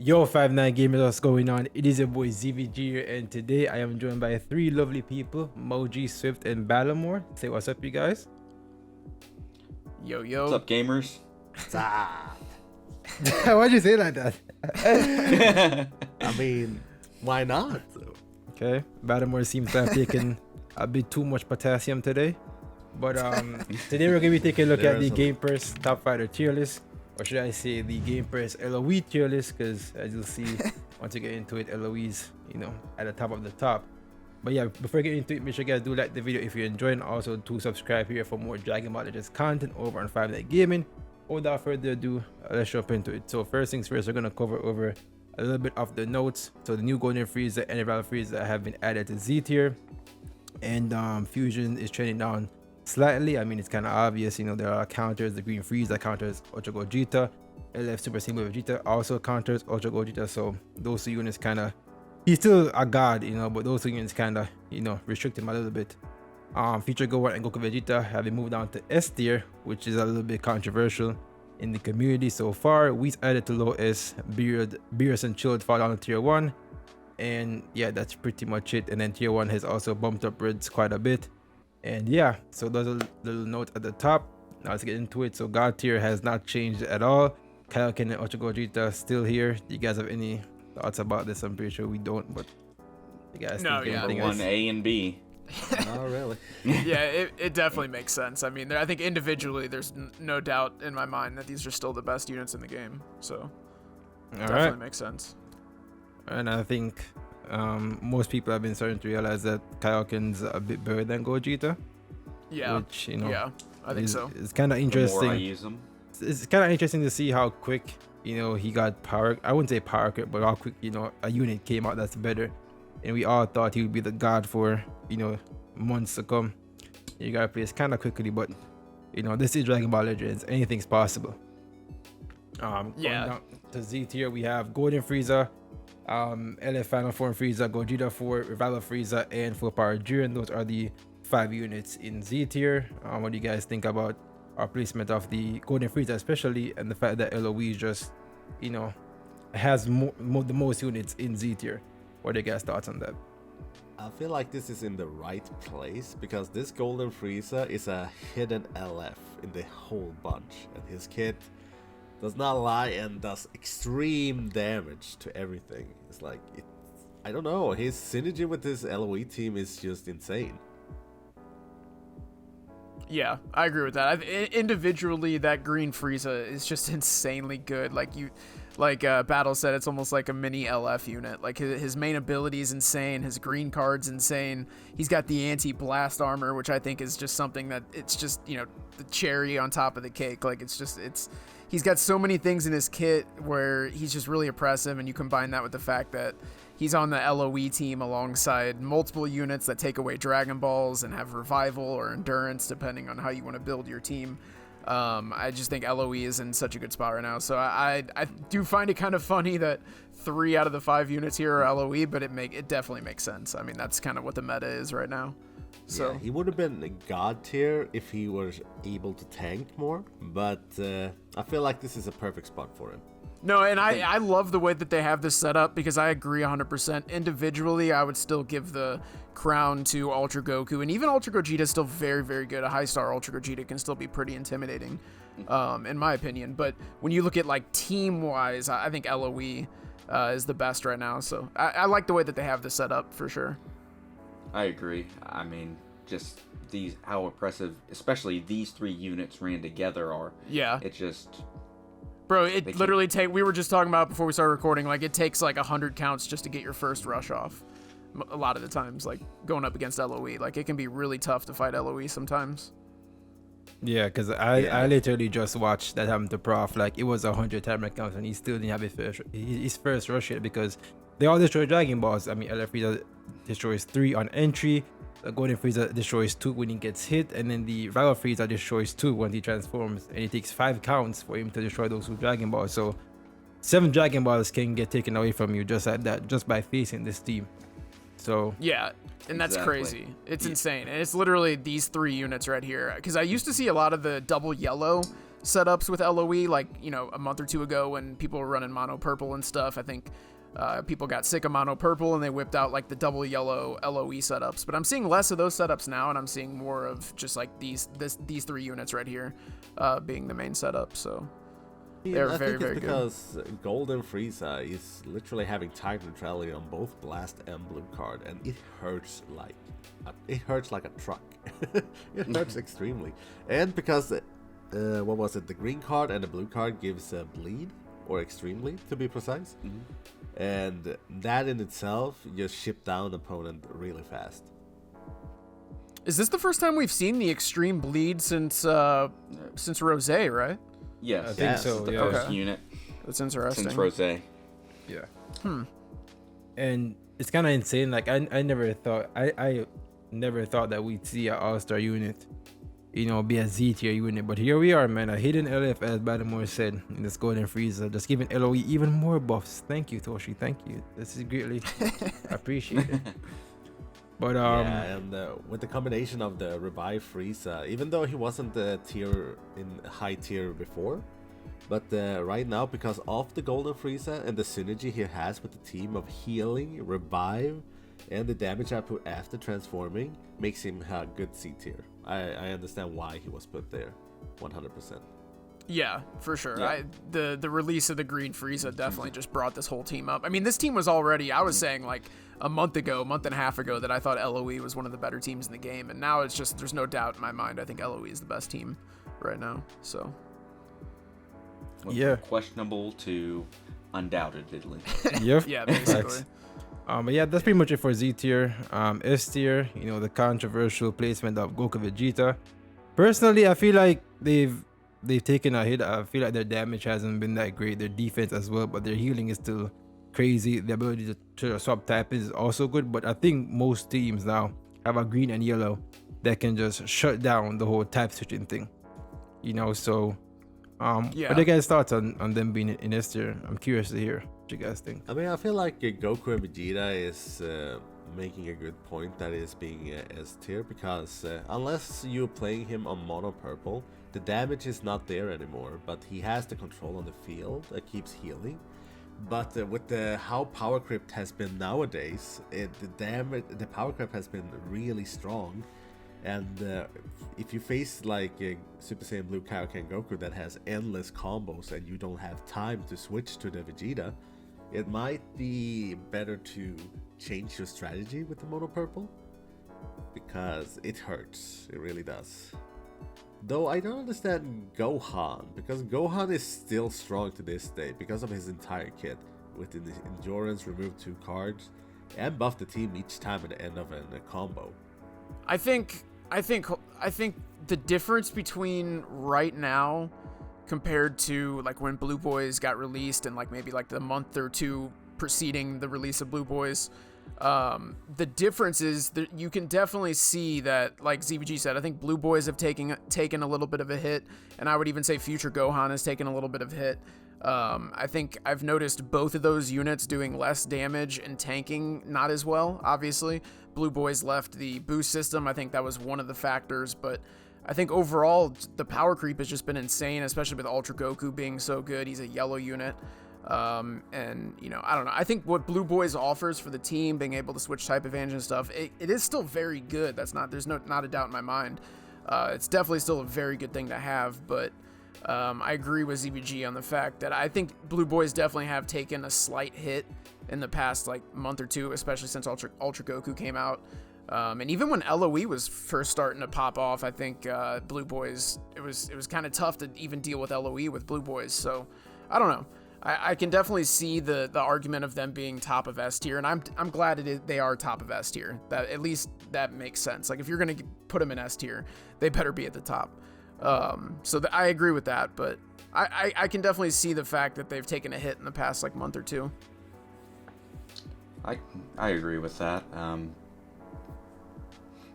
Yo, 5-9 gamers, what's going on? It is your boy ZVG here, and today I am joined by three lovely people, Moji, Swift, and Ballamore. Say what's up, you guys. Yo, yo. What's up, gamers? Why'd you say like that? I mean, why not? Okay, Ballamore seems to have taken a bit too much potassium today. But today we're going to be taking a look at the Game Press Top Fighter tier list. Or should I say the Game Press LoE tier list, because as you'll see once you get into it, LoE's, at the top of the top. But yeah, before I get into it, make sure you guys do like the video if you're enjoying. Also, to subscribe here for more Dragon Ball Legends content over on 5-9 Gaming. Without further ado, let's jump into it. So first things first, we're going to cover over a little bit of the notes. So the new Golden Frieza and Rival Frieza have been added to Z tier. And Fusion is trending down slightly. I mean, it's kind of obvious, there are counters. The Green Frieza counters Ultra Gogeta. LF Super Saiyan Vegeta also counters Ultra Gogeta. So those two units he's still a god, but those two units restrict him a little bit. Future Gohan and Goku Vegeta have been moved down to S tier, which is a little bit controversial in the community so far. Whis added to low S, Beerus and Chilled fall down to tier 1. And yeah, that's pretty much it. And then tier 1 has also bumped up Reds quite a bit. And yeah, so those are little notes at the top. Now let's get into it. So God tier has not changed at all. Kaioken and Ultra Gogeta still here. Do you guys have any thoughts about this? I'm pretty sure we don't, but you guys think anything Number else? 1, A and B. Not really. Yeah, it definitely makes sense. I mean, I think individually, there's no doubt in my mind that these are still the best units in the game. So, definitely makes sense. And I think most people have been starting to realize that Kaioken's a bit better than Gogeta. Yeah. Which, yeah, I think so. It's kind of The interesting. more I use them. It's kind of interesting to see how quick, he got power. I wouldn't say power quick, but how quick, a unit came out that's better. And we all thought he would be the god for, months to come. You gotta play this kind of quickly, but, this is Dragon Ball Legends. Anything's possible. Going down to Z tier, we have Golden Frieza, LF Final Form Frieza, Gogeta 4, Rival Frieza, and Full Power Jiren. Those are the 5 units in Z tier. What do you guys think about our placement of the Golden Frieza, especially, and the fact that LoE just, has the most units in Z tier? What are your guys' thoughts on that? I feel like this is in the right place because this Golden Frieza is a hidden LF in the whole bunch, and his kit does not lie and does extreme damage to everything. It's like, I don't know, his synergy with this LoE team is just insane. Yeah, I agree with that. Individually, that Green Frieza is just insanely good. Like Battle said, it's almost like a mini LF unit. Like his main ability is insane. His green card's insane. He's got the anti-blast armor, which I think is just something that it's just, the cherry on top of the cake. Like he's got so many things in his kit where he's just really oppressive, and you combine that with the fact that he's on the LoE team alongside multiple units that take away Dragon Balls and have revival or endurance, depending on how you want to build your team. I just think LoE is in such a good spot right now. So I do find it kind of funny that 3 out of the 5 units here are LoE, but it definitely makes sense. I mean, that's kind of what the meta is right now. So yeah, he would have been a god tier if he was able to tank more, but I feel like this is a perfect spot for him. No, and I love the way that they have this set up because I agree 100%. Individually, I would still give the crown to Ultra Goku, and even Ultra Gogeta is still very, very good. A high star Ultra Gogeta can still be pretty intimidating, in my opinion. But when you look at like team-wise, I think LoE is the best right now. So I like the way that they have this set up for sure. I agree. I mean, just how impressive, especially these 3 units ran together are. Yeah. It just... Bro, it literally we were just talking about before we started recording, like it takes like 100 counts just to get your first rush off. A lot of the times, like going up against LoE, like it can be really tough to fight LoE sometimes. Yeah, because I literally just watched that happen to Prof. Like it was 100 timer counts and he still didn't have his first rush yet because they all destroy Dragon Balls. I mean, LF Frieza destroys 3 on entry. The Golden Frieza destroys 2 when he gets hit, and then the Rival Frieza destroys 2 when he transforms, and it takes 5 counts for him to destroy those 2 Dragon Balls. So 7 Dragon Balls can get taken away from you just like that, just by facing this team. So yeah, and that's crazy. It's insane, and it's literally these 3 units right here. Because I used to see a lot of the double yellow setups with LoE, like, you know, a month or two ago when people were running mono purple and stuff. I think people got sick of mono purple and they whipped out like the double yellow LoE setups. But I'm seeing less of those setups now, and I'm seeing more of just like these 3 units right here being the main setup. So they're I very, think very it's good. because Golden Frieza is literally having type neutrality on both blast and blue card, and it hurts like a truck. It hurts extremely, and because what was it? The green card and the blue card gives a bleed, or extremely to be precise, and that in itself just ship down opponent really fast. Is this the first time we've seen the extreme bleed since Rose, right? Yes, I think so, The yeah. first Okay. unit That's interesting. since Rose. Yeah. And it's kind of insane. Like I never thought that we'd see an all-star unit, you know, be a Z tier unit. But here we are, man. A hidden LF, as Badamore said in this Golden Frieza, just giving LoE even more buffs. Thank you, Toshi. Thank you. This is greatly appreciated. But yeah, and with the combination of the revive Frieza, even though he wasn't the high tier before, but right now, because of the Golden Frieza and the synergy he has with the team of healing, revive, and the damage output after transforming, makes him a good C tier. I understand why he was put there, 100%. Yeah, for sure. Yeah. The release of the Green Frieza definitely just brought this whole team up. I mean, this team was already, I was saying like a month and a half ago that I thought LoE was one of the better teams in the game, and now it's just, there's no doubt in my mind, I think LoE is the best team right now. So Went Yeah. from questionable to undoubtedly. yep. yeah, basically. But yeah, that's pretty much it for Z tier. S tier, you know, the controversial placement of Goku Vegeta. Personally, I feel like they've taken a hit. I feel like their damage hasn't been that great. Their defense as well, but their healing is still crazy. The ability to swap type is also good, but I think most teams now have a green and yellow that can just shut down the whole type switching thing. You know, so Yeah. what are you guys' thoughts on them being in S tier? I'm curious to hear what you guys think. I mean, I feel like Goku and Vegeta is making a good point that is being S tier, because unless you're playing him on mono purple, the damage is not there anymore, but he has the control on the field that keeps healing. But with how power crypt has been nowadays, the power crypt has been really strong. And if you face like Super Saiyan Blue Kaioken Goku that has endless combos and you don't have time to switch to the Vegeta, it might be better to change your strategy with the mono purple, because it hurts, it really does. Though I don't understand Gohan, because Gohan is still strong to this day because of his entire kit, with his endurance, remove 2 cards, and buff the team each time at the end of a combo. I think the difference between right now compared to like when Blue Boys got released and like maybe like the month or two preceding the release of Blue Boys, the difference is that you can definitely see that, like ZVG said, I think Blue Boys have taken a little bit of a hit, and I would even say Future Gohan has taken a little bit of a hit. I think I've noticed both of those units doing less damage and tanking not as well. Obviously, Blue Boys left the boost system. I think that was one of the factors, but I think overall the power creep has just been insane, especially with Ultra Goku being so good. He's a yellow unit. And you know, I don't know. I think what Blue Boys offers for the team, being able to switch type advantage and stuff, it is still very good. There's not a doubt in my mind. It's definitely still a very good thing to have, but I agree with ZBG on the fact that I think Blue Boys definitely have taken a slight hit in the past like month or two, especially since Ultra Goku came out. And even when LoE was first starting to pop off, I think Blue Boys, it was kind of tough to even deal with LoE with Blue Boys. So I don't know. I can definitely see the argument of them being top of S tier, and I'm glad they are top of S tier. That at least that makes sense. Like if you're gonna put them in S tier, they better be at the top. So I agree with that, but I can definitely see the fact that they've taken a hit in the past like month or two. I agree with that.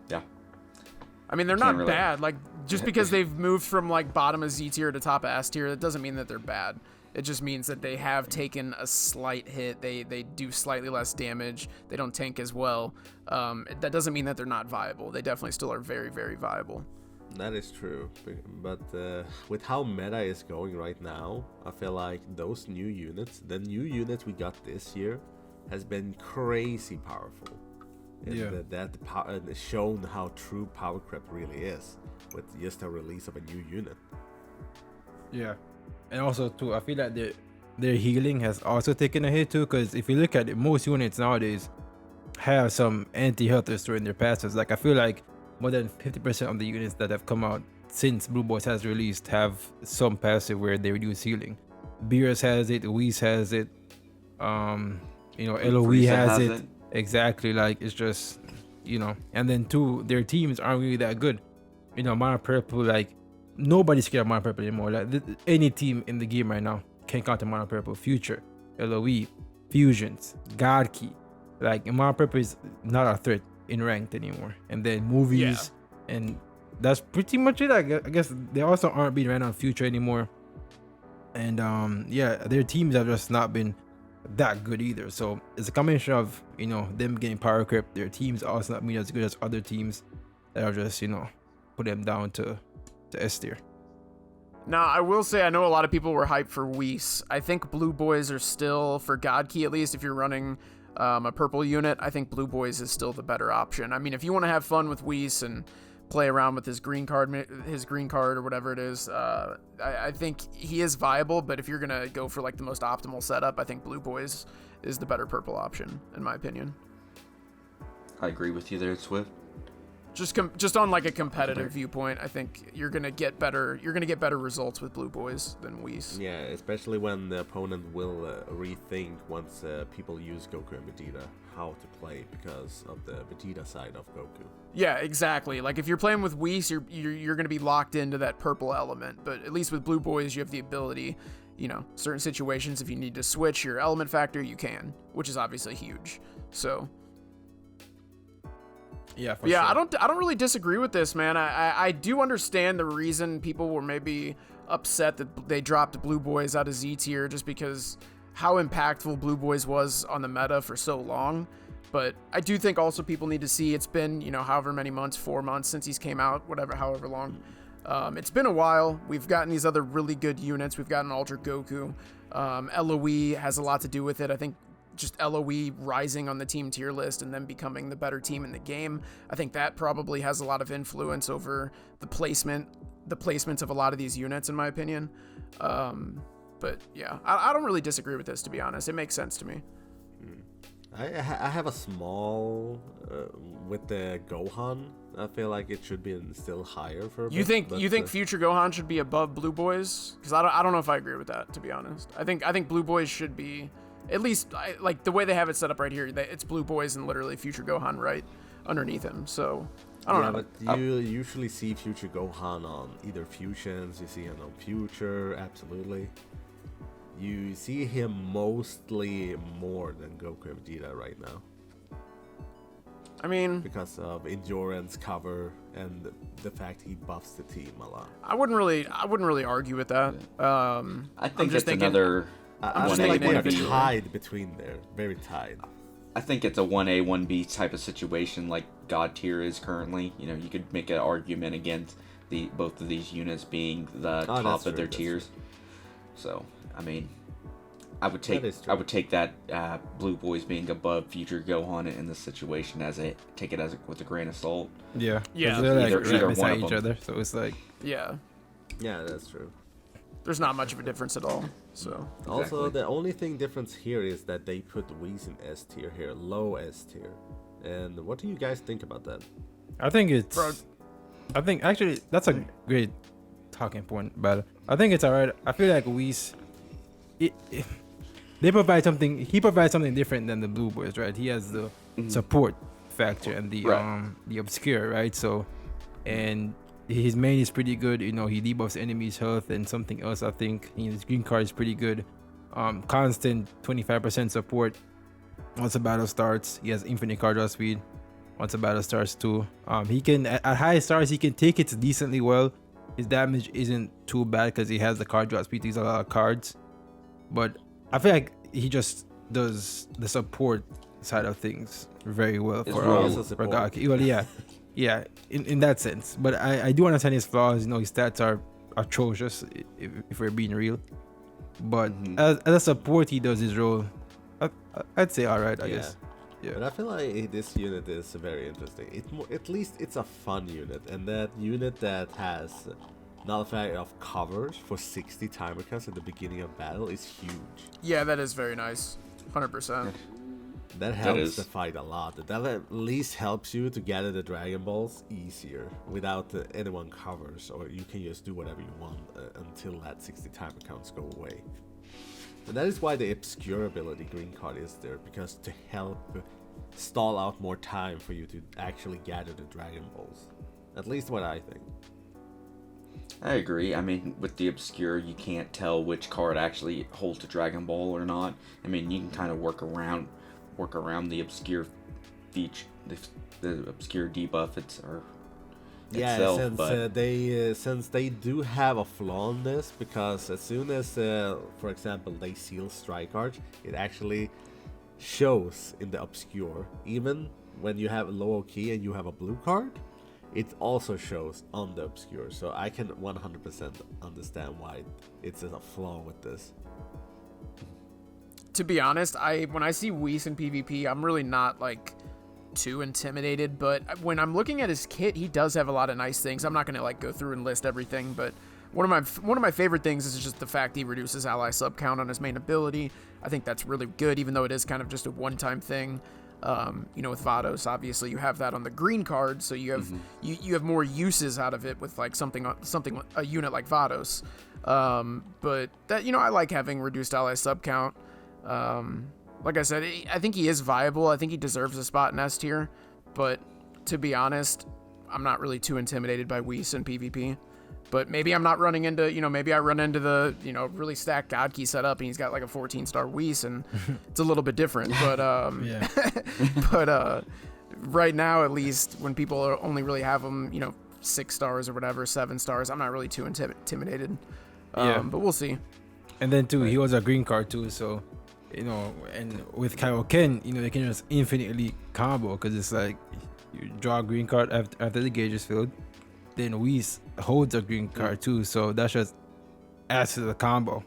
Yeah. I mean, they're Can't not really- bad. Like just because they've moved from like bottom of Z tier to top of S tier, that doesn't mean that they're bad. It just means that they have taken a slight hit. They do slightly less damage. They don't tank as well. That doesn't mean that they're not viable. They definitely still are very, very viable. That is true, but with how meta is going right now, I feel like those new units, the new units we got this year, has been crazy powerful. And Yeah. that shown how true power creep really is with just a release of a new unit. Yeah, and also too, I feel like their healing has also taken a hit too. Because if you look at it, most units nowadays have some anti-health restore in their passives. Like I feel like more than 50% of the units that have come out since Blue Boys has released have some passive where they reduce healing. Beerus has it, Whis has it, LoE Frieza has it. Exactly, like it's just, and then two, their teams aren't really that good. Mono Purple, like nobody's scared of Mono Purple anymore. Like any team in the game right now can counter Mono Purple. Future, LoE, Fusions, God Key. Like Mono Purple is not a threat in ranked anymore. And then movies, and that's pretty much it. I guess they also aren't being ran on Future anymore. And their teams have just not been that good either. So it's a combination of them getting power creep, their teams also not being as good as other teams that are just put them down to S tier. Now, I will say I know a lot of people were hyped for Whis. I think Blue Boys are still, for God Key at least, if you're running a purple unit, I think Blue Boys is still the better option. I mean, if you want to have fun with Whis and play around with his green card or whatever it is, I think he is viable, but if you're gonna go for like the most optimal setup, I think Blue Boys is the better purple option in my opinion. I agree with you there, Swift. Just on like a competitive viewpoint, I think you're gonna get better results with Blue Boys than Whis. Yeah, especially when the opponent will rethink once people use Goku and Vegeta how to play because of the Vegeta side of Goku. Yeah, exactly. Like if you're playing with Whis, you're gonna be locked into that purple element. But at least with Blue Boys, you have the ability, certain situations if you need to switch your element factor, you can, which is obviously huge. So. Yeah, Sure. I don't really disagree with this, man. I do understand the reason people were maybe upset that they dropped Blue Boys out of Z tier just because how impactful Blue Boys was on the meta for so long. But I do think also people need to see it's been, however many months, 4 months since he's came out, however long. It's been a while. We've gotten these other really good units. We've gotten Ultra Goku. LoE has a lot to do with it. I think just LoE rising on the team tier list and then becoming the better team in the game, I think that probably has a lot of influence over the placements of a lot of these units, in my opinion. But yeah, I don't really disagree with this, to be honest. It makes sense to me. I have a small with the Gohan. I feel like it should be still higher for a you bit, think Future Gohan should be above Blue Boys? Because I don't know if I agree with that, to be honest. I think Blue Boys should be, at least like the way they have it set up right here. It's Blue Boys and literally Future Gohan right underneath him. So I don't know. But you usually see Future Gohan on either Fusions. You see him on Future, absolutely. You see him mostly more than Goku and Vegeta right now. I mean, because of endurance, cover, and the fact he buffs the team a lot. I wouldn't really argue with that. I think it's another. I feel like they're tied between there, very tied. I think it's a 1A, 1B type of situation like God tier is currently. You could make an argument against both of these units being the top of their tiers. True. So, I mean, I would take that Blue Boys being above Future Gohan in this situation with a grain of salt. Yeah. They're either one of each them. other, so it's like yeah, that's true. There's not much of a difference at all. So also the only thing difference here is that they put Whis in S tier here, low S tier. And what do you guys think about that? I think actually that's a great talking point about it. I think it's alright. I feel like Whis, he provides something different than the Blue Boys, right? He has the support factor and the obscure, right? So, and his main is pretty good. He debuffs enemies' health and something else. I think his green card is pretty good. Constant 25% support once a battle starts. He has infinite card draw speed once a battle starts too. He can at high stars he can take it decently well. His damage isn't too bad because he has the card draw speed. He's a lot of cards, but I feel like he just does the support side of things very well for Gaki. Well, yeah, Yeah, in that sense. But I do understand his flaws. His stats are atrocious if we're being real. But as a support, he does his role. I'd say all right, I guess. Yeah. But I feel like this unit is very interesting. At least it's a fun unit, and that unit that has nullifier of covers for 60 timer cuts at the beginning of battle is huge. Yeah, that is very nice. 100%. That helps the fight a lot. That at least helps you to gather the Dragon Balls easier without anyone covers, or you can just do whatever you want until that 60 timer counts go away. And that is why the obscure ability green card is there, because to help stall out more time for you to actually gather the Dragon Balls. At least what I think. I agree. I mean, with the obscure, you can't tell which card actually holds a Dragon Ball or not. I mean, you can kind of work around the obscure feature, the obscure debuff itself. Since they do have a flaw in this, because as soon as, for example, they seal strike arch, it actually shows in the obscure. Even when you have a LoE and you have a blue card, it also shows on the obscure. So I can 100% understand why it's a flaw with this. To be honest, when I see Whis in PvP, I'm really not like too intimidated, but when I'm looking at his kit, he does have a lot of nice things. I'm not going to like go through and list everything, but one of my favorite things is just the fact he reduces ally sub count on his main ability. I think that's really good, even though it is kind of just a one-time thing. With Vados, obviously you have that on the green card, so you have you have more uses out of it with like something a unit like Vados. But that I like having reduced ally sub count. Like I said, I think he is viable. I think he deserves a spot in S tier, but to be honest, I'm not really too intimidated by Whis in PvP. But maybe I'm not running into, maybe I run into the, really stacked God Key setup and he's got like a 14-star Whis and it's a little bit different. But, but right now, at least, when people only really have them, 6 stars or whatever, 7 stars, I'm not really too intimidated. But we'll see. And then, too, he was a green card, too, so, and with Kaioken, they can just infinitely combo because it's like you draw a green card after the gauge is filled. Then Whis holds a green card too, so that just adds to the combo.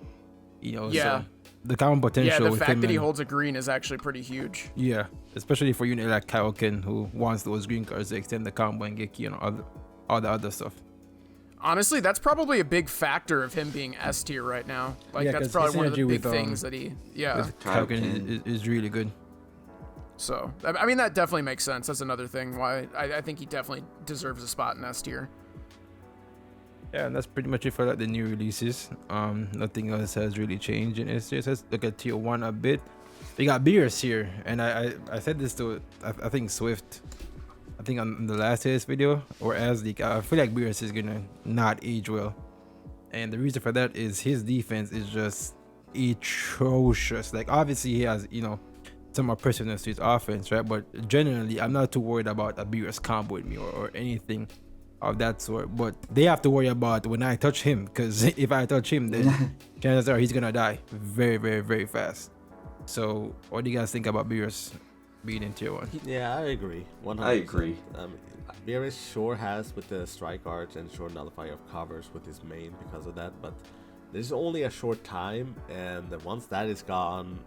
So the combo potential. Yeah, the with fact him that he holds a green is actually pretty huge. Yeah, especially for a unit like Kaioken who wants those green cards to extend the combo and get key on all the other stuff. Honestly, that's probably a big factor of him being S tier right now. Like that's probably one of the big things that he. Yeah, Kaioken is really good. So I mean that definitely makes sense. That's another thing why I think he definitely deserves a spot in S tier. Yeah, and that's pretty much it for like the new releases. Nothing else has really changed in S tier. So let's look at tier 1 a bit. We got Beerus here, and I said this to I think Swift. I think on the last year's video or as the I feel like Beerus is gonna not age well, and the reason for that is his defense is just atrocious. Like obviously he has some oppressiveness to his offense, right? But generally, I'm not too worried about a Beerus combo with me or anything of that sort. But they have to worry about when I touch him, because if I touch him, then chances are he's gonna die very, very, very fast. So, what do you guys think about Beerus being in tier 1? Yeah, I agree. 100%. I agree. Beerus sure has with the strike arch and sure nullify of covers with his main because of that, but there's only a short time, and once that is gone.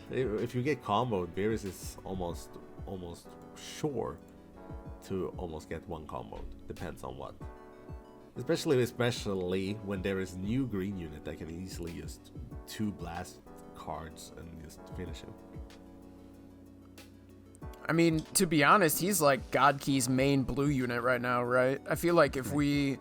If you get comboed, Beerus is almost sure to almost get one combo. Depends on what. Especially when there is new green unit that can easily just 2 blast cards and just finish him. I mean, to be honest, he's like God Key's main blue unit right now, right? I feel like if we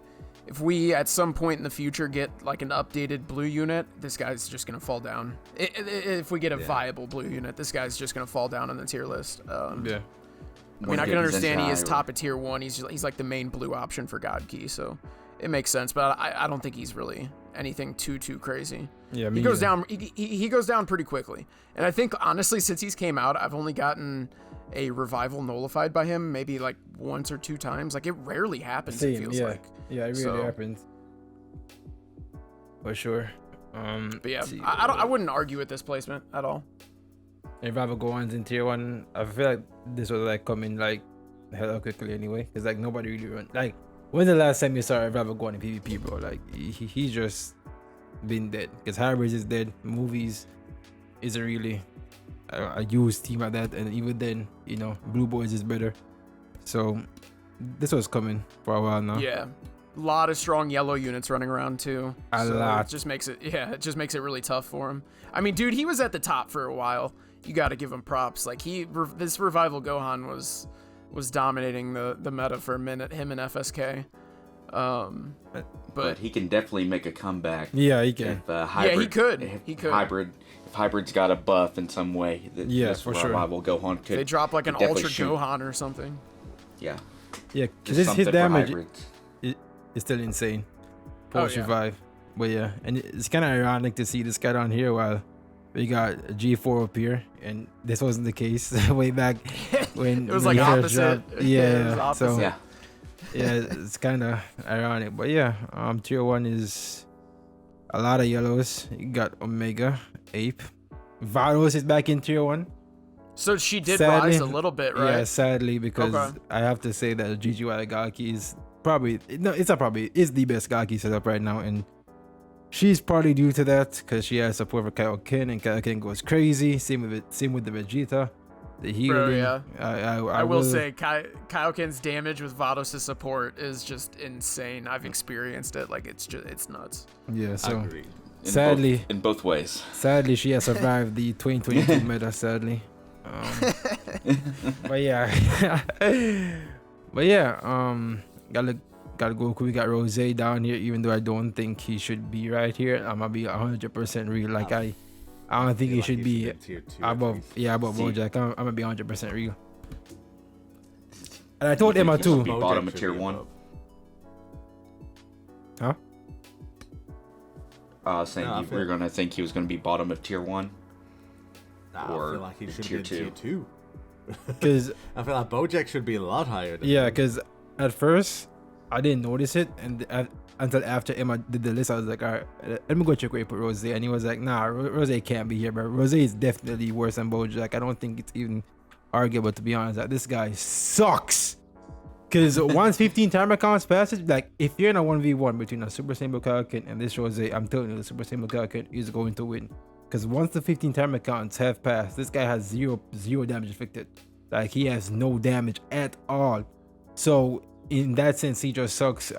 at some point in the future get like an updated blue unit, this guy's just gonna fall down. If we get a viable blue unit, this guy's just gonna fall down on the tier list. I mean, I can understand he is top of tier 1. He's like the main blue option for God Key, so it makes sense. But I don't think he's really anything too crazy. Yeah, he goes down. He goes down pretty quickly. And I think honestly, since he's came out, I've only gotten a revival nullified by him maybe like once or 2 times. Like it rarely happens. It feels like. Yeah, it really happens. For sure. But yeah, I wouldn't argue with this placement at all. If I go on in tier 1, I feel like this was like coming like hella quickly anyway. Cause like nobody really run. Like when's the last time you saw a Revival go on in PvP, bro? Like he just been dead. Cause Hybrids is dead. Movies isn't really a used team at that, and even then, you know, Blue Boys is better. So this was coming for a while now. Yeah. A lot of strong yellow units running around too. A lot. It just makes it really tough for him. I mean, dude, he was at the top for a while. You got to give him props. Like this Revival Gohan was dominating the meta for a minute. Him and FSK. But he can definitely make a comeback. Yeah, he can. Hybrid, he could. If Hybrid's got a buff in some way, yeah, for sure. Revival Gohan could. They drop like an Ultra Gohan or something. Yeah. Yeah, because his damage is still insane. Post revive. But yeah, and it's kind of ironic to see this guy down here while we got G4 up here, and this wasn't the case way back when it was like opposite. Yeah, so yeah, it's kind of ironic. But yeah, tier 1 is a lot of yellows. You got Omega, Ape, Vados is back in tier 1. So she did rise a little bit, right? Yeah, sadly, because I have to say that GGY Gaki is probably it's the best Gaki setup right now, and she's partly due to that because she has support for Kaioken, and Kaioken goes crazy. Same with the Vegeta, the healing. Bro, yeah. I will say Kaioken's damage with Vados' support is just insane. I've experienced it. Like it's nuts. Yeah, so Agreed. Sadly, in both ways. Sadly, she has survived the 2022 meta. Sadly. But yeah, gotta go. We got Rose down here, even though I don't think he should be right here. I'm gonna be 100% real. Like I don't think he should be above Bojack. I'm gonna be 100% real. And I told Emma too. Be bottom of tier 1. Huh? Saying we're gonna think he was gonna be bottom of tier 1. Or I feel like he should be in tier 2. Because I feel like Bojack should be a lot higher than because at first I didn't notice it, and until after Emma did the list, I was like, all right, let me go check where he put Rose, and he was like, nah, Rose can't be here, bro. Rose is definitely worse than Bojack. I don't think it's even arguable, to be honest. Like, this guy sucks. Because once 15 timer counts passes, like if you're in a 1v1 between a Super Saiyan Kaioken and this Rose, I'm telling you, the Super Saiyan Kaioken is going to win. Because once the 15 timer counts have passed, this guy has zero damage inflicted. Like he has no damage at all. So in that sense, he just sucks.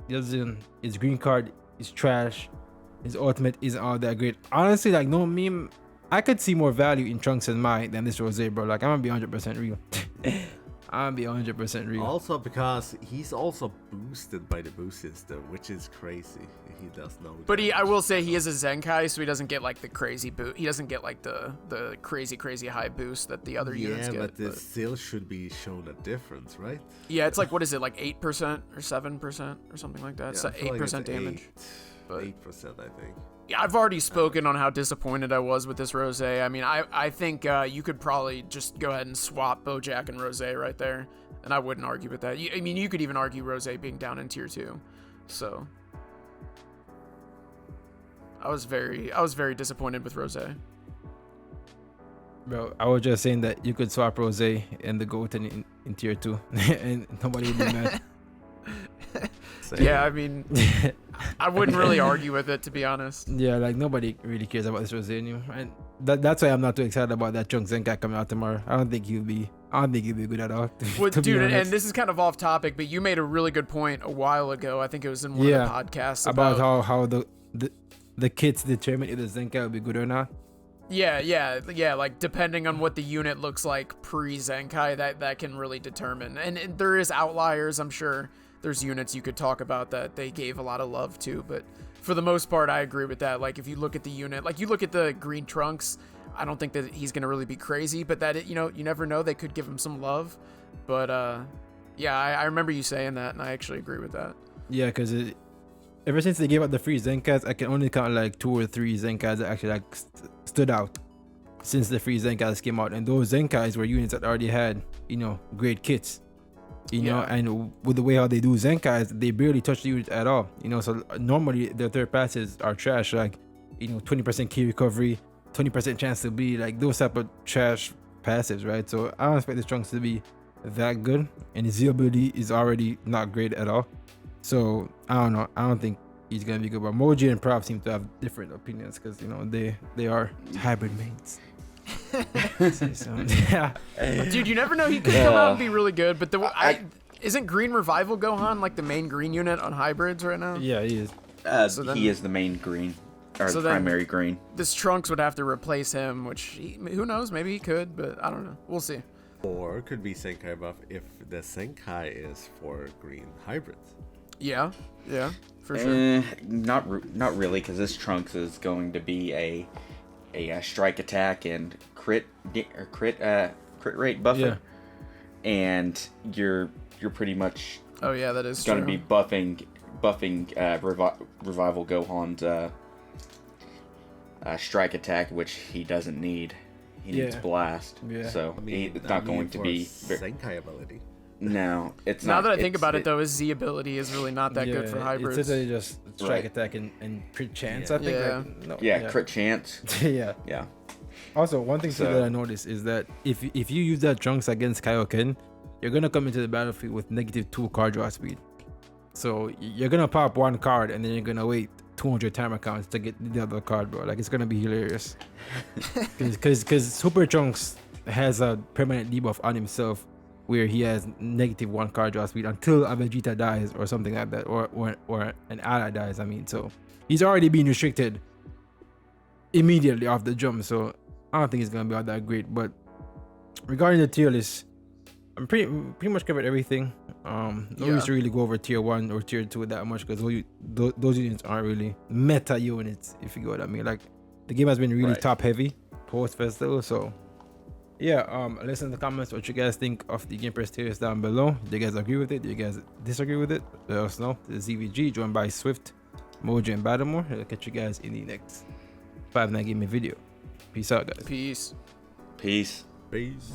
His green card is trash. His ultimate isn't all that great. Honestly, like no meme, I could see more value in Trunks and Mai than this Rose, bro. Like I'm gonna be 100% real. I'm gonna be 100% real. Also because he's also boosted by the boost system, which is crazy. He does know. But I will say he is a Zenkai, so he doesn't get like the crazy boost. He doesn't get like the crazy high boost that the other units get. Yeah, but this still should be shown a difference, right? Yeah, it's like, what is it, like 8% or 7% or something like that? Yeah, so 8% damage. 8%, I think. Yeah, I've already spoken on how disappointed I was with this Rose. I mean, I think you could probably just go ahead and swap Bojack and Rose right there, and I wouldn't argue with that. I mean, you could even argue Rose being down in tier 2. So I was very disappointed with Rose. Bro, I was just saying that you could swap Rose and the GOAT in tier 2 and nobody would be mad. Yeah, I mean, I wouldn't really argue with it, to be honest. Yeah, like nobody really cares about this Rose anymore, and that's why I'm not too excited about that Chunk Zenkai coming out tomorrow. I don't think he'll be good at all. Well, dude, and this is kind of off topic, but you made a really good point a while ago. I think it was in one of the podcasts about how the kits determine if the Zenkai will be good or not. Yeah. Like depending on what the unit looks like pre-Zenkai, that can really determine. And there is outliers, I'm sure. There's units you could talk about that they gave a lot of love to, but for the most part, I agree with that. Like if you look at the unit, like you look at the green Trunks, I don't think that he's gonna really be crazy, but that you never know. They could give him some love, but yeah, I remember you saying that, and I actually agree with that. Yeah, because ever since they gave out the free Zenkais, I can only count like 2 or 3 Zenkais that actually like stood out since the free Zenkais came out, and those Zenkais were units that already had great kits. And with the way how they do Zenkais, they barely touch the unit at all. So normally their third passes are trash, like 20% key recovery, 20% chance to be like those type of trash passives, right? So I don't expect the Trunks to be that good, and his Z ability is already not great at all. So I don't know. I don't think he's gonna be good. But Moji and Prov seem to have different opinions because they are hybrid mains. So, yeah. Dude, you never know. He could come out and be really good. But isn't Green Revival Gohan like the main green unit on hybrids right now? Yeah, he is. He is the main green, or the primary green. This Trunks would have to replace him, which who knows? Maybe he could, but I don't know. We'll see. Or could be Senkai buff if the Senkai is for green hybrids. Yeah, for sure. Not really, because this Trunks is going to be a strike attack and crit rate buffer, and you're pretty much that is going to be buffing Revival Gohan's strike attack, which he doesn't need. He needs blast, so it's not going to be Senkai ability. No, it's now not. Now that I think about it, though, his Z ability is really not that good for hybrids. It's literally just strike attack and crit chance. I think. Crit chance. Yeah. Also, one thing that I noticed is that if you use that Trunks against Kaioken, you're gonna come into the battlefield with -2 card draw speed. So you're gonna pop one card and then you're gonna wait 200 timer counts to get the other card, bro. Like, it's gonna be hilarious. Because Super Trunks has a permanent debuff on himself where he has -1 card draw speed until a Vegeta dies or something like that, or an ally dies. I mean, so he's already been restricted immediately off the jump. So I don't think it's gonna be all that great. But regarding the tier list, I'm pretty much covered everything. No use to really go over tier 1 or tier 2 that much, because those units aren't really meta units, if you get what I mean. Like, the game has been really top heavy post festival. So listen in the comments what you guys think of the Game Press tier list down below. Do you guys agree with it? Do you guys disagree with it? Let us know. This is ZVG, joined by Swift, Mojo, and Battlemore. I'll catch you guys in the next 5 Night Gaming video. Peace out, guys. Peace. Peace. Peace.